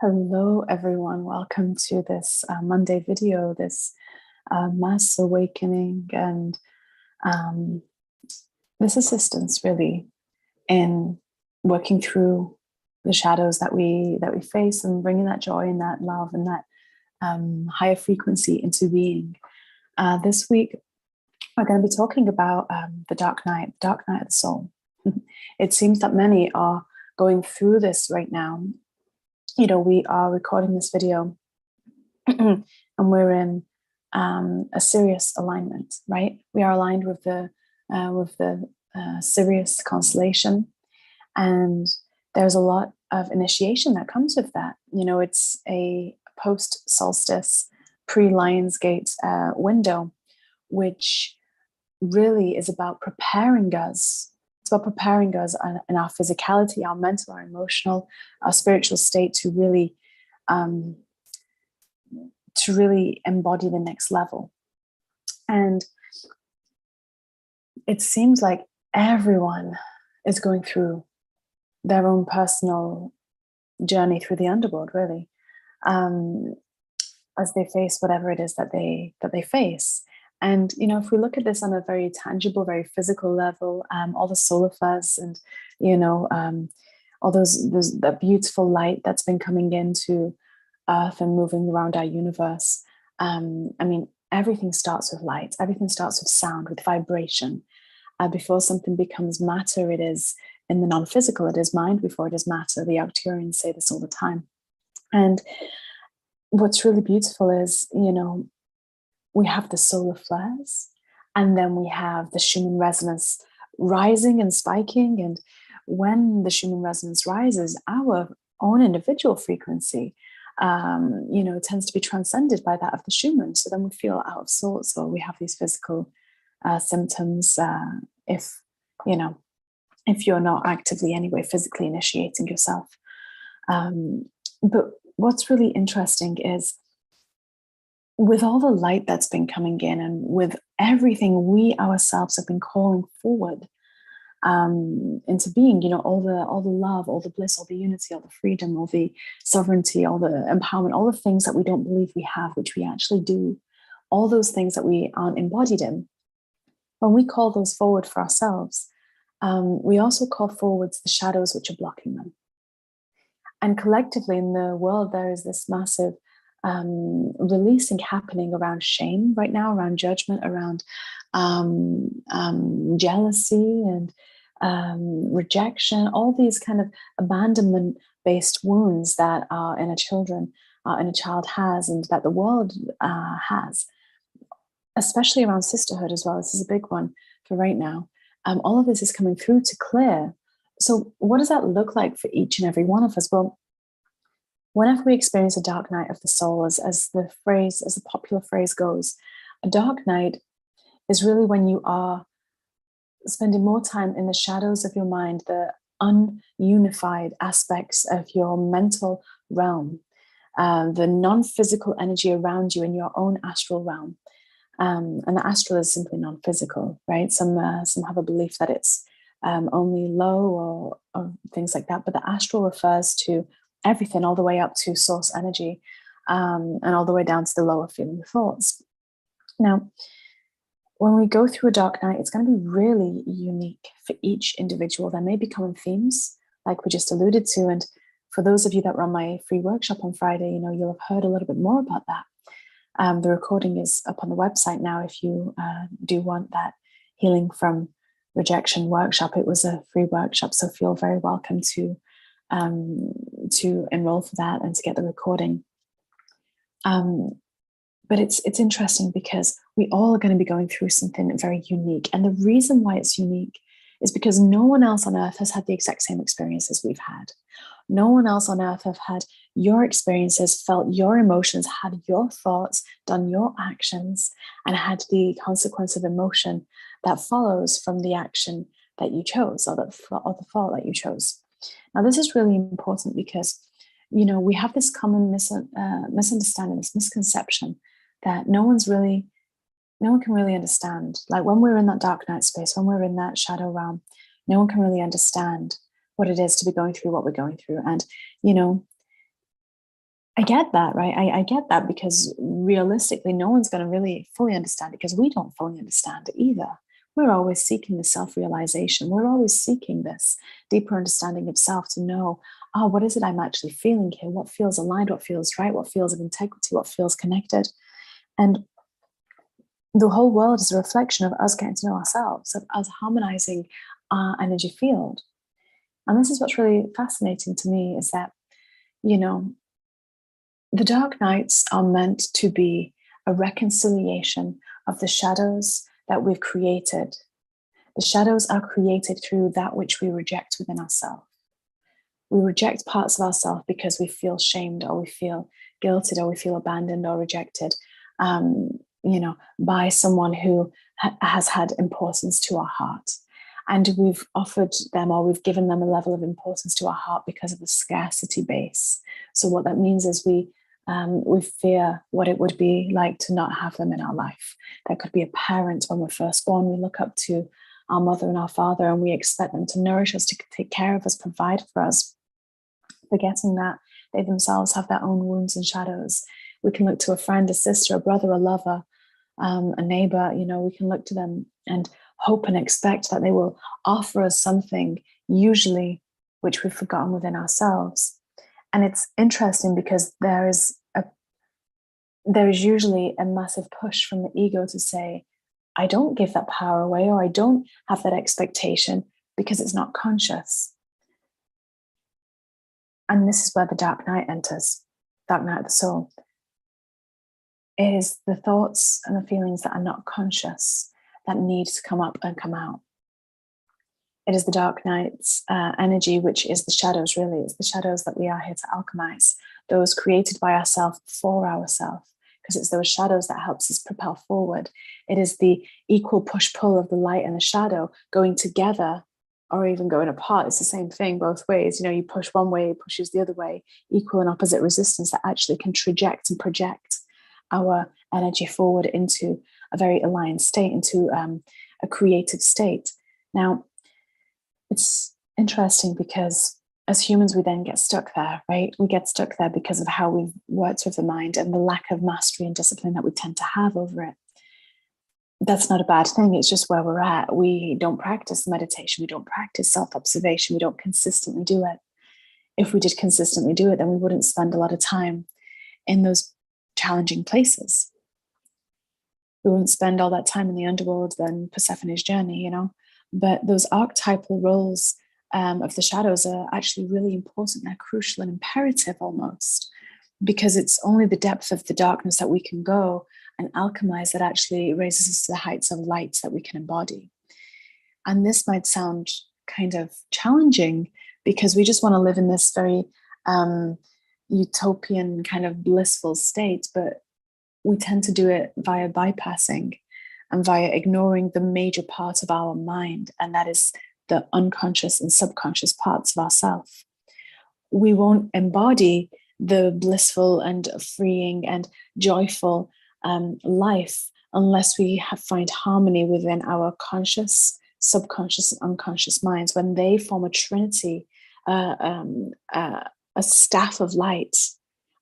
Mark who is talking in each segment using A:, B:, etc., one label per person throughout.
A: Hello, everyone. Welcome to this Monday video, this mass awakening and um, this assistance really in working through the shadows that we face and bringing that joy and that love and that higher frequency into being. This week, we're going to be talking about the dark night of the soul. It seems that many are going through this right now. We are recording this video and we're in a Sirius alignment, right? We are aligned with the Sirius constellation, and there's a lot of initiation that comes with that. It's a post-solstice, pre-Lionsgate window, which really is about preparing us. It's about preparing us in our physicality, our mental, our emotional, our spiritual state to really embody the next level. And it seems like everyone is going through their own personal journey through the underworld, really, as they face whatever it is that they face. And, if we look at this on a very tangible, very physical level, all the solar flares and, all that beautiful light that's been coming into Earth and moving around our universe. Everything starts with light. Everything starts with sound, with vibration. Before something becomes matter, it is in the non-physical. It is mind before it is matter. The Arcturians say this all the time. And what's really beautiful is, we have the solar flares, and then we have the Schumann resonance rising and spiking. And when the Schumann resonance rises, our own individual frequency, tends to be transcended by that of the Schumann. So then we feel out of sorts, or we have these physical symptoms. If you're not actively anyway physically initiating yourself. But what's really interesting is, with all the light that's been coming in and with everything we ourselves have been calling forward into being, all the love, all the bliss, all the unity, all the freedom, all the sovereignty, all the empowerment, all the things that we don't believe we have, which we actually do, all those things that we aren't embodied in. When we call those forward for ourselves, we also call forwards the shadows which are blocking them. And collectively in the world, there is this massive releasing happening around shame right now, around judgment, around jealousy and rejection, all these kind of abandonment-based wounds that our inner child has, and that the world has, especially around sisterhood as well. This is a big one for right now. All of this is coming through to clear. So what does that look like for each and every one of us? Well, whenever we experience a dark night of the soul, as the popular phrase goes, a dark night is really when you are spending more time in the shadows of your mind, the ununified aspects of your mental realm, the non-physical energy around you in your own astral realm. And the astral is simply non-physical, right? Some have a belief that it's only low or things like that, but the astral refers to everything, all the way up to source energy, and all the way down to the lower feeling thoughts. Now, when we go through a dark night, it's going to be really unique for each individual. There may be common themes, like we just alluded to. And for those of you that run my free workshop on Friday, you'll have heard a little bit more about that. The recording is up on the website now if you do want that healing from rejection workshop. It was a free workshop, so feel very welcome to enroll for that and to get the recording. But it's interesting because we all are going to be going through something very unique. And the reason why it's unique is because no one else on earth has had the exact same experiences we've had. No one else on earth have had your experiences, felt your emotions, had your thoughts, done your actions, and had the consequence of emotion that follows from the action that you chose, or the thought that you chose. Now, this is really important because, we have this common misunderstanding, this misconception that no one can really understand. Like when we're in that dark night space, when we're in that shadow realm, no one can really understand what it is to be going through what we're going through. And, I get that, right? I get that, because realistically, no one's going to really fully understand it, because we don't fully understand it either. We're always seeking the self realization. We're always seeking this deeper understanding of self, to know, oh, what is it I'm actually feeling here? What feels aligned? What feels right? What feels of integrity? What feels connected? And the whole world is a reflection of us getting to know ourselves, of us harmonizing our energy field. And this is what's really fascinating to me, is that, you know, the dark nights are meant to be a reconciliation of the shadows that we've created. The shadows are created through that which we reject within ourselves. We reject parts of ourselves because we feel shamed, or we feel guilted, or we feel abandoned or rejected, by someone who has had importance to our heart. And we've offered them, or we've given them, a level of importance to our heart because of a scarcity base. So what that means is we fear what it would be like to not have them in our life. That could be a parent. When we're first born, we look up to our mother and our father, and we expect them to nourish us, to take care of us, provide for us, forgetting that they themselves have their own wounds and shadows. We can look to a friend, a sister, a brother, a lover, a neighbor. We can look to them and hope and expect that they will offer us something, usually which we've forgotten within ourselves. And it's interesting, because there is usually a massive push from the ego to say, I don't give that power away, or I don't have that expectation, because it's not conscious. And this is where the dark night enters, dark night of the soul. It is the thoughts and the feelings that are not conscious that need to come up and come out. It is the dark night's energy, which is the shadows, really. It's the shadows that we are here to alchemize, those created by ourselves for ourselves, because it's those shadows that helps us propel forward. It is the equal push-pull of the light and the shadow going together, or even going apart. It's the same thing both ways. You push one way, it pushes the other way, equal and opposite resistance that actually can traject and project our energy forward into a very aligned state, into a creative state. Now, it's interesting, because as humans, we then get stuck there, right? We get stuck there because of how we've worked with the mind and the lack of mastery and discipline that we tend to have over it. That's not a bad thing. It's just where we're at. We don't practice meditation. We don't practice self-observation. We don't consistently do it. If we did consistently do it, then we wouldn't spend a lot of time in those challenging places. We wouldn't spend all that time in the underworld, then Persephone's journey, But those archetypal roles of the shadows are actually really important. They're crucial and imperative almost, because it's only the depth of the darkness that we can go and alchemize that actually raises us to the heights of light that we can embody. And this might sound kind of challenging, because we just want to live in this very utopian kind of blissful state, but we tend to do it via bypassing and via ignoring the major part of our mind, and that is the unconscious and subconscious parts of ourself. We won't embody the blissful and freeing and joyful life unless we find harmony within our conscious, subconscious, and unconscious minds. When they form a trinity, a staff of light,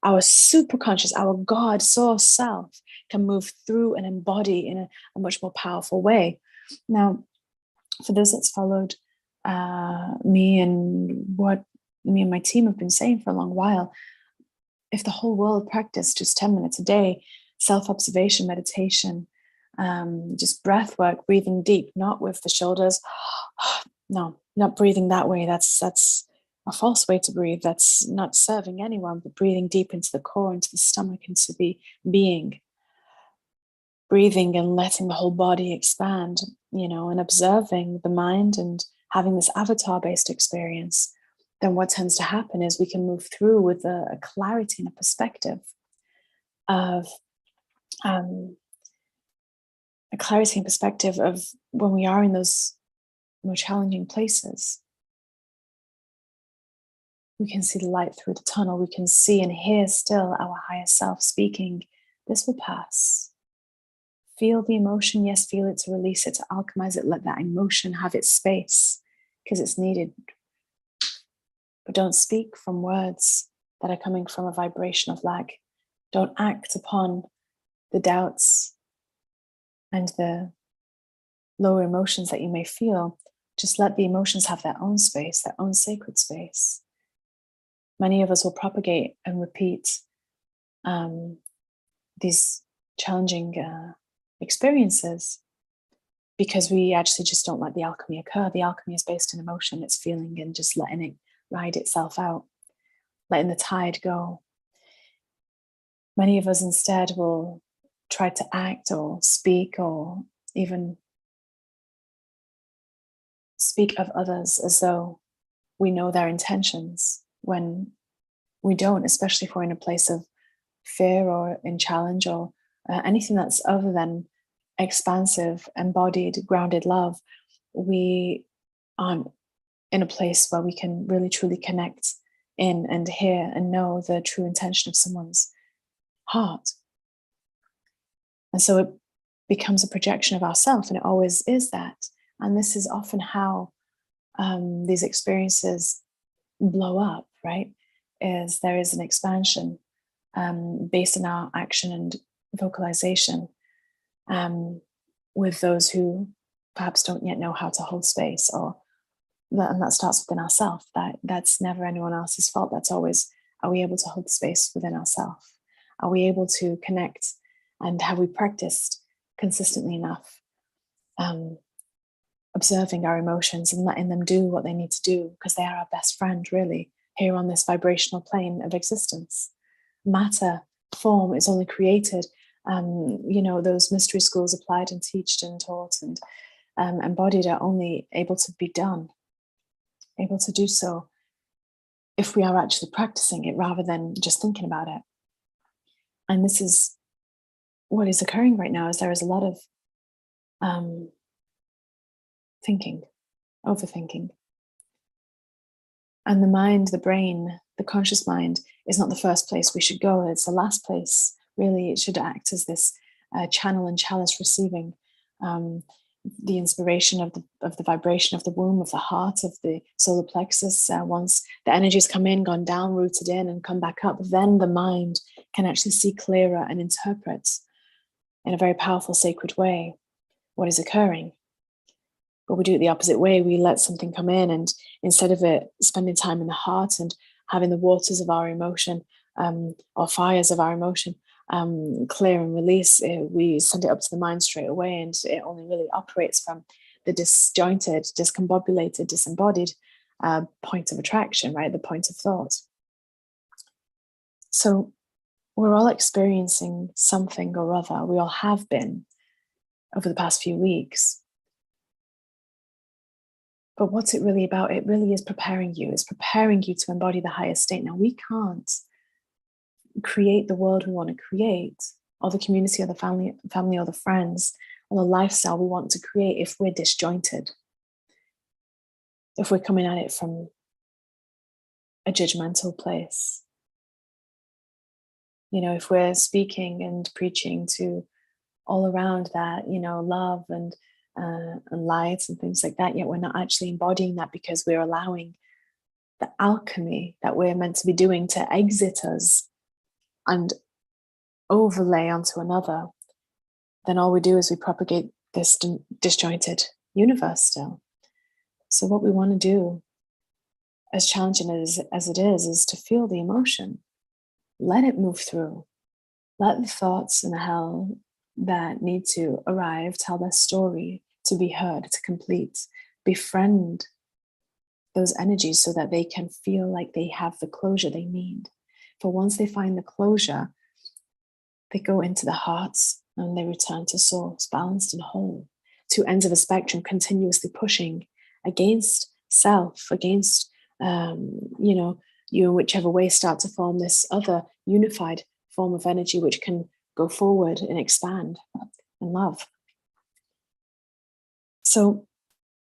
A: our superconscious, our God, source self, can move through and embody in a much more powerful way. Now, for those that's followed me and what me and my team have been saying for a long while, if the whole world practiced just 10 minutes a day, self-observation, meditation, just breath work, breathing deep, not with the shoulders, no, not breathing that way. That's a false way to breathe. That's not serving anyone, but breathing deep into the core, into the stomach, into the being. Breathing and letting the whole body expand, and observing the mind and having this avatar-based experience, then what tends to happen is we can move through with a clarity and a perspective of when we are in those more challenging places. We can see the light through the tunnel. We can see and hear still our higher self speaking, "This will pass." Feel the emotion. Yes, feel it, to release it, to alchemize it. Let that emotion have its space, because it's needed. But don't speak from words that are coming from a vibration of lack. Don't act upon the doubts and the lower emotions that you may feel. Just let the emotions have their own space, their own sacred space. Many of us will propagate and repeat these challenging experiences because we actually just don't let the alchemy occur. The alchemy is based in emotion, it's feeling and just letting it ride itself out, letting the tide go. Many of us instead will try to act or speak or even speak of others as though we know their intentions when we don't, especially if we're in a place of fear or in challenge or anything that's other than expansive, embodied, grounded love. We aren't in a place where we can really truly connect in and hear and know the true intention of someone's heart. And so it becomes a projection of ourselves, and it always is that. And this is often how these experiences blow up, right? Is there is an expansion based on our action and vocalization with those who perhaps don't yet know how to hold space, and that starts within ourselves. That's never anyone else's fault. That's always, are we able to hold space within ourselves? Are we able to connect, and have we practiced consistently enough observing our emotions and letting them do what they need to do, because they are our best friend, really, here on this vibrational plane of existence. Matter, form is only created, those mystery schools applied and taught and taught and embodied are only able to be done, able to do so if we are actually practicing it rather than just thinking about it. And this is what is occurring right now, is there is a lot of thinking, overthinking. And the mind, the brain, the conscious mind is not the first place we should go. It's the last place. Really, it should act as this channel and chalice receiving the inspiration of the vibration of the womb, of the heart, of the solar plexus. Once the energies come in, gone down, rooted in, and come back up, then the mind can actually see clearer and interpret in a very powerful, sacred way what is occurring. But we do it the opposite way. We let something come in, and instead of it spending time in the heart and having the waters of our emotion or fires of our emotion clear and release, we send it up to the mind straight away, and it only really operates from the disjointed, discombobulated, disembodied point of attraction, right? The point of thought. So we're all experiencing something or other. We all have been over the past few weeks. But what's it really about? It really is preparing you. It's preparing you to embody the highest state. Now, we can't create the world we want to create, or the community or the family or the friends, or the lifestyle we want to create if we're disjointed. If we're coming at it from a judgmental place. If we're speaking and preaching to all around that, love and light and things like that, yet we're not actually embodying that because we're allowing the alchemy that we're meant to be doing to exit us and overlay onto another, then all we do is we propagate this disjointed universe still. So what we want to do, as challenging as it is to feel the emotion. Let it move through. Let the thoughts and the hell that need to arrive tell their story, to be heard, to complete. Befriend those energies so that they can feel like they have the closure they need. For once they find the closure, they go into the hearts and they return to source, balanced and whole. Two ends of a spectrum continuously pushing against self, against, you in whichever way start to form this other unified form of energy which can go forward and expand and love. So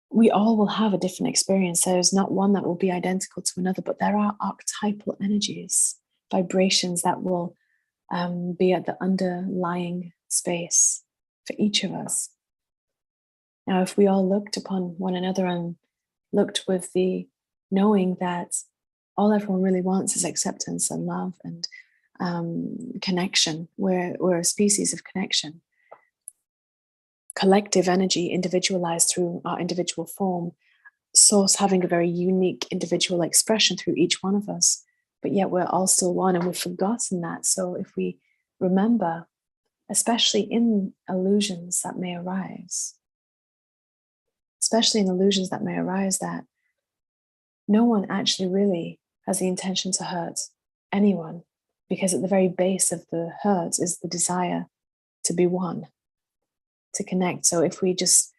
A: we all will have a different experience. There's not one that will be identical to another, but there are archetypal energies, vibrations that will be at the underlying space for each of us. Now, if we all looked upon one another and looked with the knowing that all everyone really wants is acceptance and love and connection. We're a species of connection. Collective energy, individualized through our individual form, source having a very unique individual expression through each one of us, but yet we're all still one, and we've forgotten that. So if we remember, especially in illusions that may arise, that no one actually really has the intention to hurt anyone, because at the very base of the hurt is the desire to be one, to connect. So if we just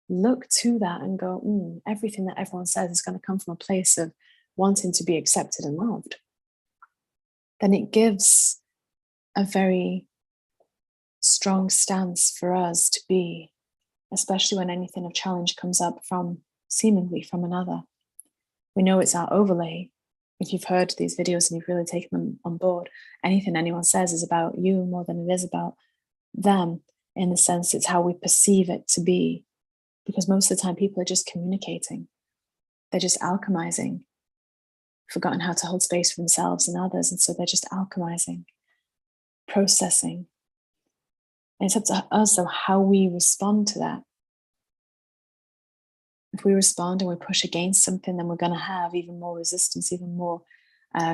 A: look to that and go, everything that everyone says is going to come from a place of wanting to be accepted and loved, then it gives a very strong stance for us to be, especially when anything of challenge comes up from seemingly from another. We know it's our overlay. If you've heard these videos and you've really taken them on board, anything anyone says is about you more than it is about them, in the sense it's how we perceive it to be. Because most of the time people are just communicating. They're just alchemizing, forgotten how to hold space for themselves and others. And so they're just alchemizing, processing. And it's up to us, though, how we respond to that. If we respond and we push against something, then we're going to have even more resistance, even more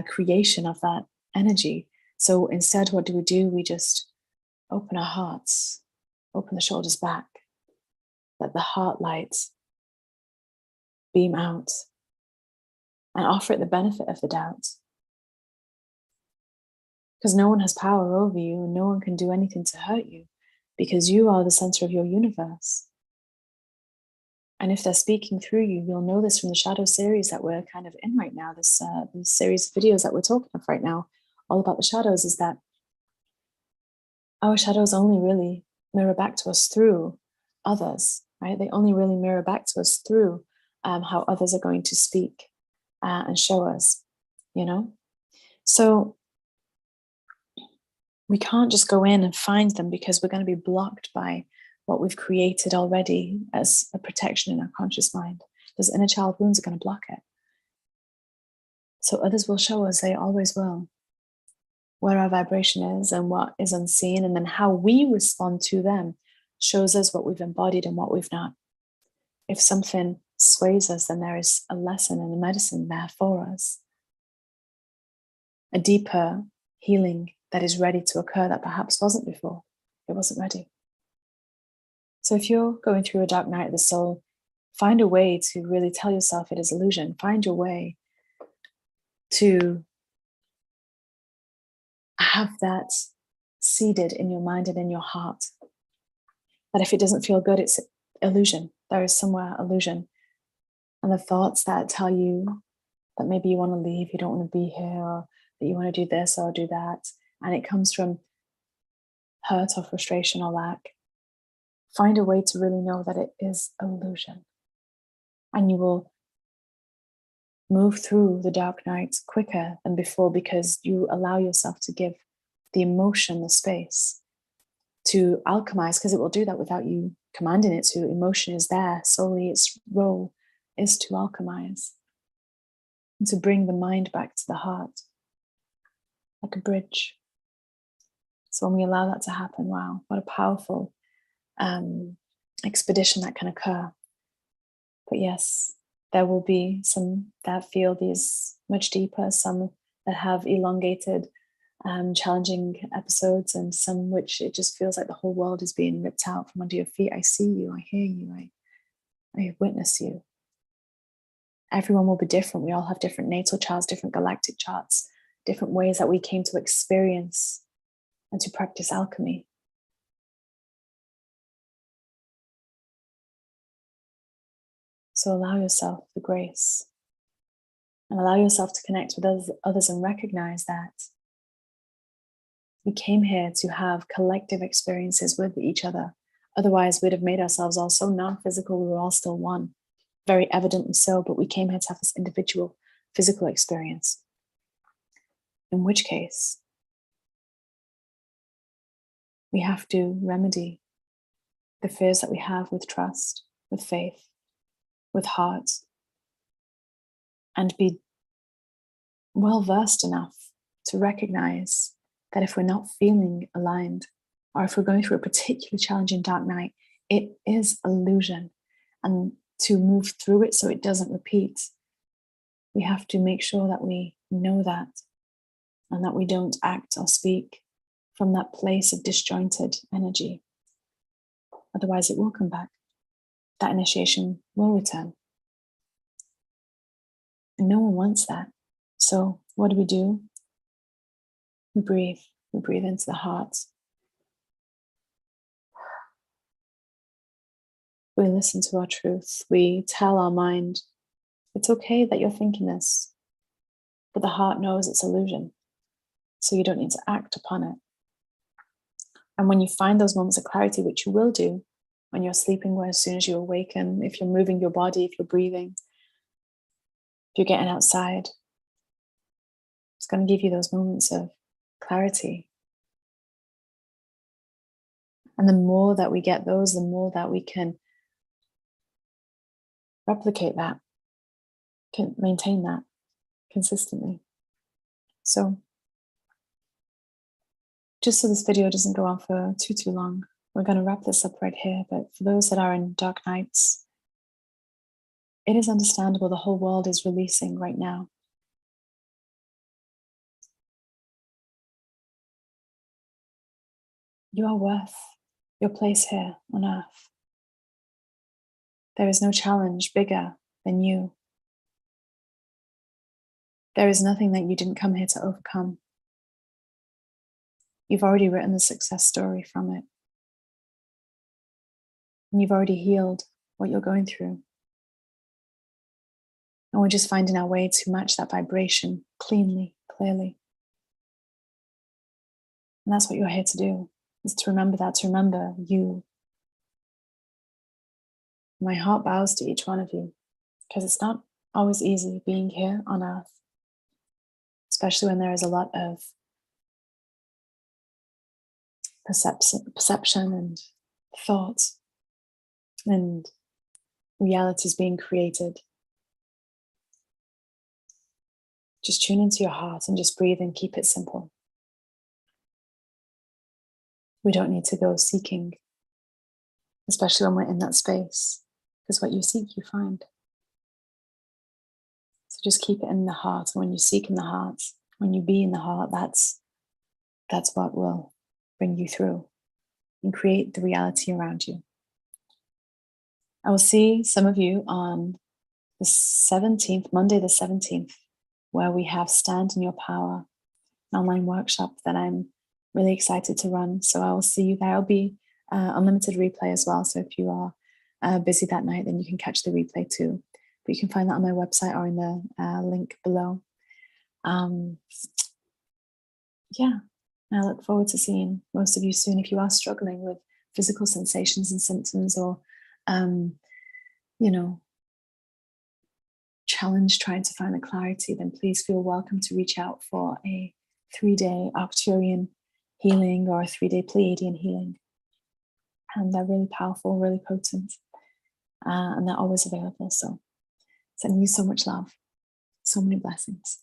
A: creation of that energy. So instead, what do? We just open our hearts, open the shoulders back, let the heart light beam out, and offer it the benefit of the doubt. Because no one has power over you, and no one can do anything to hurt you, because you are the center of your universe. And if they're speaking through you, you'll know this from the shadow series that we're kind of in right now, this series of videos that we're talking of right now, all about the shadows, is that our shadows only really mirror back to us through others, right? They only really mirror back to us through how others are going to speak and show us, So we can't just go in and find them, because we're going to be blocked by what we've created already as a protection in our conscious mind. Those inner child wounds are going to block it. So others will show us, they always will, where our vibration is and what is unseen, and then how we respond to them shows us what we've embodied and what we've not. If something sways us, then there is a lesson and a medicine there for us. A deeper healing that is ready to occur that perhaps wasn't before. It wasn't ready. So if you're going through a dark night of the soul, find a way to really tell yourself it is illusion. Find your way to have that seeded in your mind and in your heart. That if it doesn't feel good, it's illusion. There is somewhere illusion. And the thoughts that tell you that maybe you want to leave, you don't want to be here, or that you want to do this or do that, and it comes from hurt or frustration or lack, find a way to really know that it is illusion. And you will move through the dark nights quicker than before, because you allow yourself to give the emotion the space to alchemize, because it will do that without you commanding it to. Emotion is there solely, its role is to alchemize and to bring the mind back to the heart, like a bridge. So when we allow that to happen, wow, what a powerful expedition that can occur. But yes, there will be some that feel these much deeper, some that have elongated, challenging episodes, and some which it just feels like the whole world is being ripped out from under your feet. I see you, I hear you, I witness you. Everyone will be different. We all have different natal charts, different galactic charts, different ways that we came to experience and to practice alchemy. So allow yourself the grace and allow yourself to connect with others and recognize that we came here to have collective experiences with each other. Otherwise, we'd have made ourselves all so non-physical. We were all still one, very evidently so, but we came here to have this individual physical experience. In which case, we have to remedy the fears that we have with trust, with faith, with heart, and be well versed enough to recognize that if we're not feeling aligned, or if we're going through a particularly challenging dark night, it is illusion. And to move through it so it doesn't repeat, we have to make sure that we know that, and that we don't act or speak from that place of disjointed energy. Otherwise, it will come back. That initiation will return. And no one wants that. So what do? We breathe. We breathe into the heart. We listen to our truth. We tell our mind, it's okay that you're thinking this, but the heart knows it's illusion. So you don't need to act upon it. And when you find those moments of clarity, which you will do when you're sleeping, or as soon as you awaken, if you're moving your body, if you're breathing, if you're getting outside, it's going to give you those moments of clarity. And the more that we get those, the more that we can replicate that, can maintain that consistently. So just so this video doesn't go on for too long, we're going to wrap this up right here. But for those that are in dark nights, it is understandable. The whole world is releasing right now. You are worth your place here on earth. There is no challenge bigger than you. There is nothing that you didn't come here to overcome. You've already written the success story from it. And you've already healed what you're going through. And we're just finding our way to match that vibration cleanly, clearly. And that's what you're here to do, is to remember that, to remember you. My heart bows to each one of you, because it's not always easy being here on earth, especially when there is a lot of perception and thoughts and realities being created. Just tune into your heart and just breathe and keep it simple. We don't need to go seeking, especially when we're in that space, because what you seek, you find. So just keep it in the heart. And when you seek in the heart, when you be in the heart, that's what will bring you through and create the reality around you. I will see some of you on the 17th, Monday the 17th, where we have Stand in Your Power, an online workshop that I'm really excited to run. So I will see you there. I'll be unlimited replay as well. So if you are busy that night, then you can catch the replay too. But you can find that on my website or in the link below. Yeah, and I look forward to seeing most of you soon. If you are struggling with physical sensations and symptoms, or challenge trying to find the clarity, then please feel welcome to reach out for a 3-day Arcturian healing or a 3-day Pleiadian healing. And they're really powerful, really potent, and they're always available. So sending you so much love, so many blessings.